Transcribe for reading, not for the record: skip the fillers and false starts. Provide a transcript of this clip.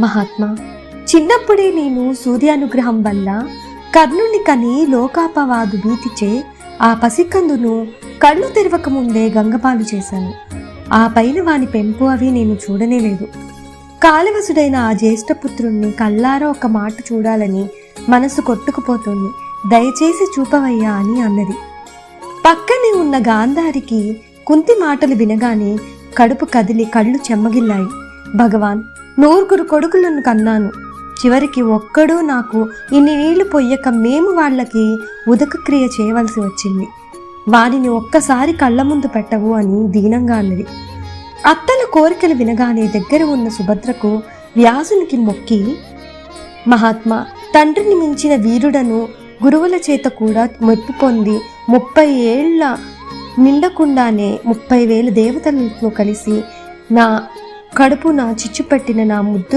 మహాత్మా, చిన్నప్పుడే నేను సూర్యానుగ్రహం వల్ల కర్ణుని కని లోకాపవాదు భీతిచే ఆ పసికందును కళ్ళు తెరవక ముందే గంగపాలు చేశాను. ఆ పైన వాని పెంపు అవి నేను చూడనే లేదు. కాళవసుడైన ఆ జ్యేష్ఠపుత్రుణ్ణి కళ్ళారా ఒక మాట చూడాలని మనసు కొట్టుకుపోతుంది, దయచేసి చూపవయ్యా అని అన్నది. పక్కనే ఉన్న గాంధారికి కుంతి మాటలు వినగానే కడుపు కదిలి కళ్ళు చెమ్మగిల్లాయి. భగవాన్, 9 కొడుకులను కన్నాను, చివరికి ఒక్కడూ నాకు ఇన్ని నీళ్లు పొయ్యక మేము వాళ్ళకి ఉదకక్రియ చేయవలసి వచ్చింది. వారిని ఒక్కసారి కళ్ళ ముందు పెట్టవు అని దీనంగా అన్నది. అత్తల కోరికలు వినగానే దగ్గర ఉన్న సుభద్రకు వ్యాసునికి మొక్కి, మహాత్మా, తండ్రిని మించిన వీరుడను గురువుల చేత కూడా మెప్పు పొంది 30 ఏళ్ల నిండకుండానే 30,000 దేవతలతో కలిసి నా కడుపున చిచ్చుపెట్టిన నా ముద్దు